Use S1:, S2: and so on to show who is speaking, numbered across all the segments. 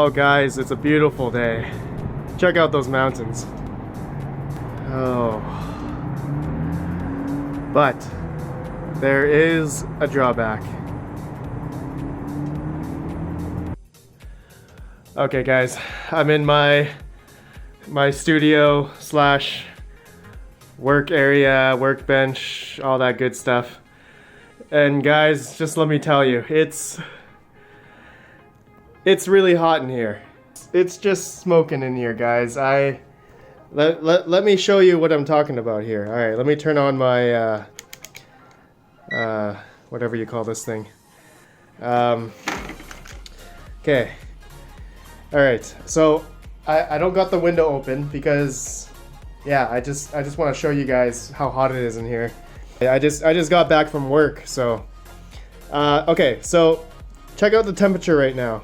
S1: Oh guys, it's a beautiful day. Check out those mountains. Oh. But there is a drawback. Okay guys, I'm in my studio slash work area, workbench, all that good stuff. And guys, just let me tell you, it's really hot in here. It's just smoking in here, guys. Let me show you what I'm talking about here. All right, let me turn on my whatever you call this thing. Okay. All right. So I don't got the window open because yeah, I just want to show you guys how hot it is in here. I just got back from work, so okay. So check out the temperature right now.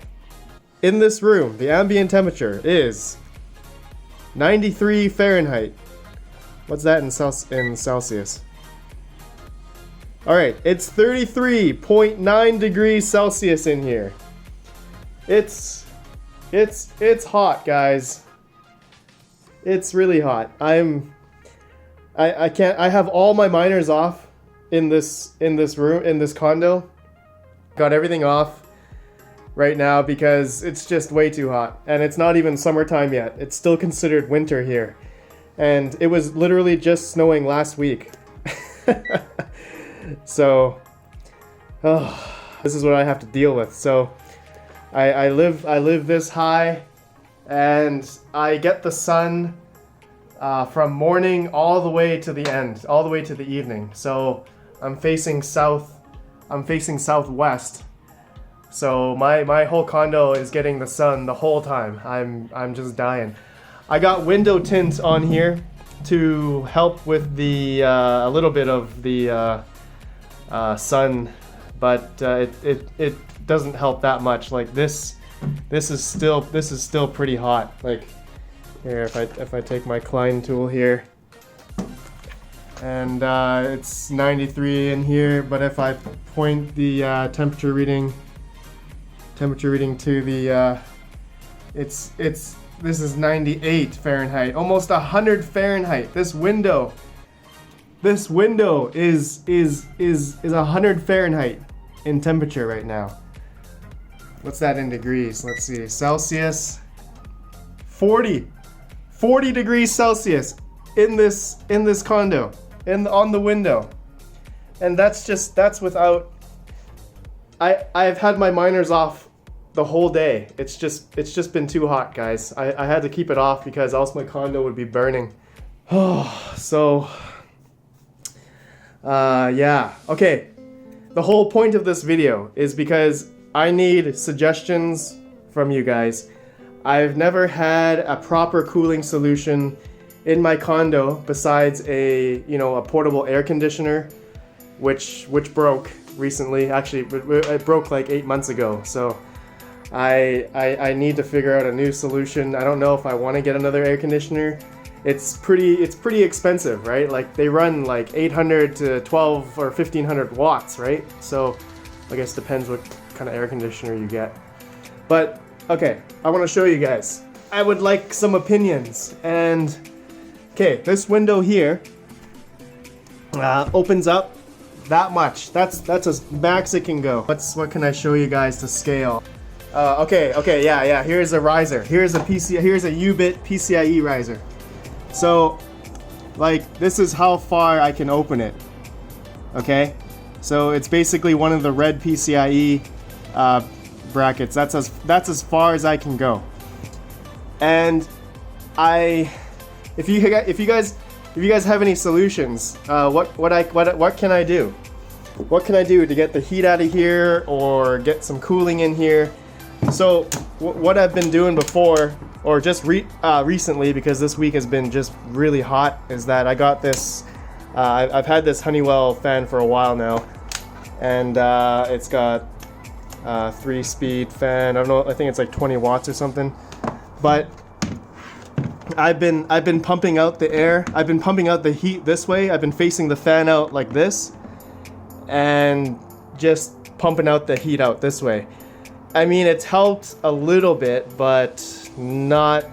S1: In this room, the ambient temperature is 93 Fahrenheit. What's that in Celsius? All right, it's 33.9 degrees Celsius in here. It's hot, guys. It's really hot. I can't. I have all my miners off in this room, in this condo. Got everything off right now because it's just way too hot, and it's not even summertime yet. It's still considered winter here, and it was literally just snowing last week. So, this is what I have to deal with. So, I live this high, and I get the sun from morning all the way to the end, all the way to the evening. So I'm facing south. I'm facing southwest. So my whole condo is getting the sun the whole time. I'm just dying. I got window tint on here to help with the a little bit of the sun, but it doesn't help that much. Like this is still pretty hot. Like here, if I take my Klein tool here, and it's 93 in here, but if I point the temperature reading to the this is 98 Fahrenheit, almost 100 Fahrenheit. This window is 100 Fahrenheit in temperature right now. What's that in degrees? Let's see. Celsius. 40 degrees Celsius in this condo, on the window. And that's without I've had my miners off the whole day. It's just been too hot, guys. I had to keep it off because else my condo would be burning. Oh, so yeah. Okay. The whole point of this video is because I need suggestions from you guys. I've never had a proper cooling solution in my condo besides a portable air conditioner, which broke recently. Actually, it broke like 8 months ago. So I need to figure out a new solution. I don't know if I want to get another air conditioner. It's pretty expensive, right? Like they run like 800 to 12 or 1500 watts, right? So I guess depends what kind of air conditioner you get. But okay, I want to show you guys. I would like some opinions. And okay, this window here opens up that much. That's as max it can go. What can I show you guys to scale? Okay, yeah. Here's a riser. Here's a U-bit PCIe riser. So, like, this is how far I can open it. Okay, so it's basically one of the red PCIe brackets. That's as far as I can go. And if you guys have any solutions, what can I do? What can I do to get the heat out of here or get some cooling in here? So what I've been doing before, or just recently, because this week has been just really hot, is that I got this. I've had this Honeywell fan for a while now, and it's got 3-speed fan. I don't know. I think it's like 20 watts or something. But I've been pumping out the air. I've been pumping out the heat this way. I've been facing the fan out like this, and just pumping out the heat out this way. I mean, it's helped a little bit, but not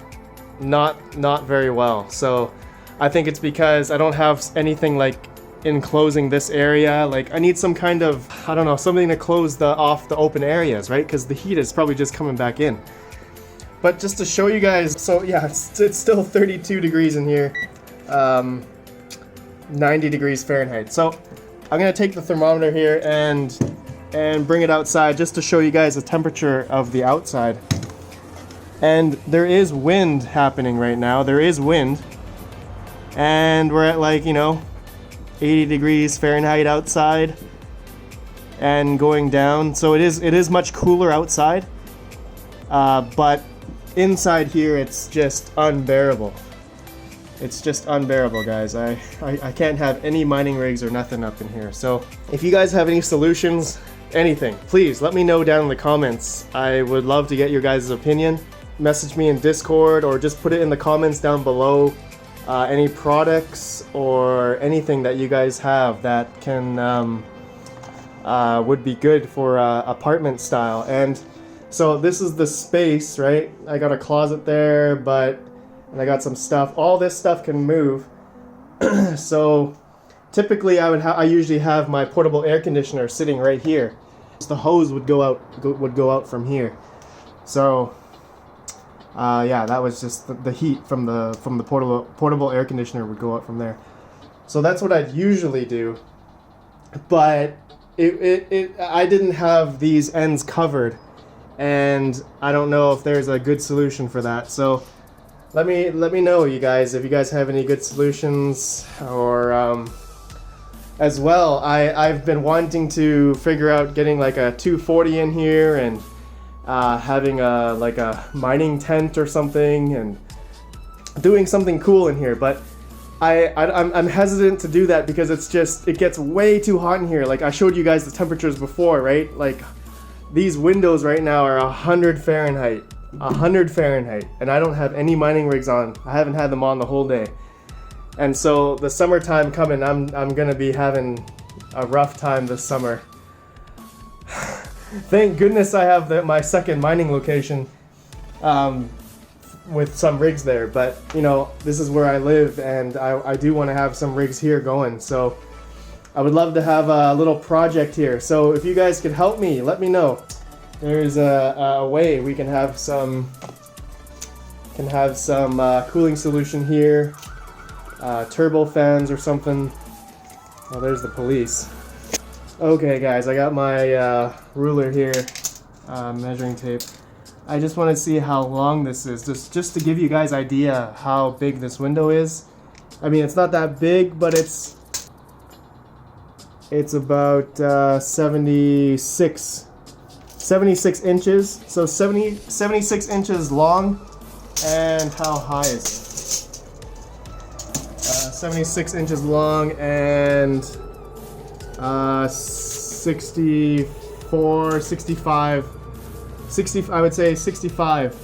S1: very well. So I think it's because I don't have anything like enclosing this area. Like I need some kind of, I don't know, something to close off the open areas, right? Because the heat is probably just coming back in. But just to show you guys, so yeah, it's still 32 degrees in here, 90 degrees Fahrenheit. So I'm gonna take the thermometer here and bring it outside just to show you guys the temperature of the outside. And there is wind happening right now. There is wind, and we're at like, you know, 80 degrees Fahrenheit outside and going down. So it is much cooler outside, but inside here it's just unbearable. It's just unbearable, guys. I can't have any mining rigs or nothing up in here. So if you guys have any solutions, anything, please let me know down in the comments. I would love to get your guys' opinion. Message me in Discord or just put it in the comments down below. Any products or anything that you guys have that can would be good for apartment style. And so this is the space, right? I got a closet there, and I got some stuff. All this stuff can move. So typically I usually have my portable air conditioner sitting right here. The hose would go out from here. So yeah, that was just the heat from the portable air conditioner would go out from there. So that's what I'd usually do. But I didn't have these ends covered, and I don't know if there's a good solution for that. So let me know, you guys, if you guys have any good solutions. Or as well, I've been wanting to figure out getting like a 240 in here and having like a mining tent or something and doing something cool in here. But I'm hesitant to do that because it gets way too hot in here. Like I showed you guys the temperatures before, right? Like these windows right now are 100 Fahrenheit. 100 Fahrenheit, and I don't have any mining rigs on. I haven't had them on the whole day. And so the summertime coming, I'm gonna be having a rough time this summer. Thank goodness I have my second mining location with some rigs there, but you know, this is where I live, and I do want to have some rigs here going. So I would love to have a little project here. So if you guys could help me, let me know. There's a way we can have some cooling solution here, turbo fans or something. Oh, there's the police. Okay, guys, I got my ruler here, measuring tape. I just want to see how long this is, just to give you guys idea how big this window is. I mean, it's not that big, but it's about 76 inches, so 76 inches long. And how high is it? 76 inches long and 64, 65, 60, I would say 65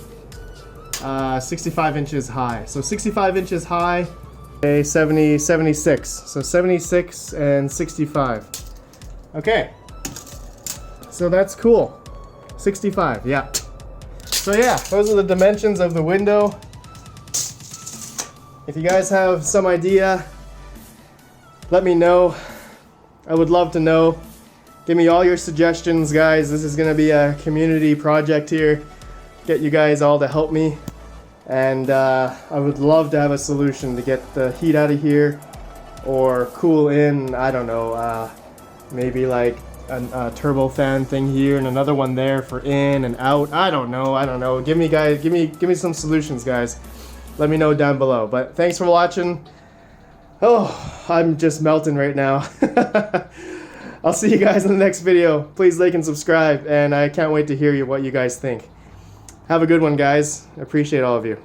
S1: inches high. So 65 inches high, okay, 76. So 76 and 65. Okay, so that's cool. 65, yeah. So yeah, those are the dimensions of the window. If you guys have some idea, let me know. I would love to know. Give me all your suggestions, guys. This is gonna be a community project here. Get you guys all to help me. And I would love to have a solution to get the heat out of here or cool in, I don't know, maybe like a turbo fan thing here and another one there for in and out. I don't know. Give me some solutions, guys. Let me know down below. But thanks for watching. Oh, I'm just melting right now. I'll see you guys in the next video. Please like and subscribe, and I can't wait to hear what you guys think. Have a good one, guys. I appreciate all of you.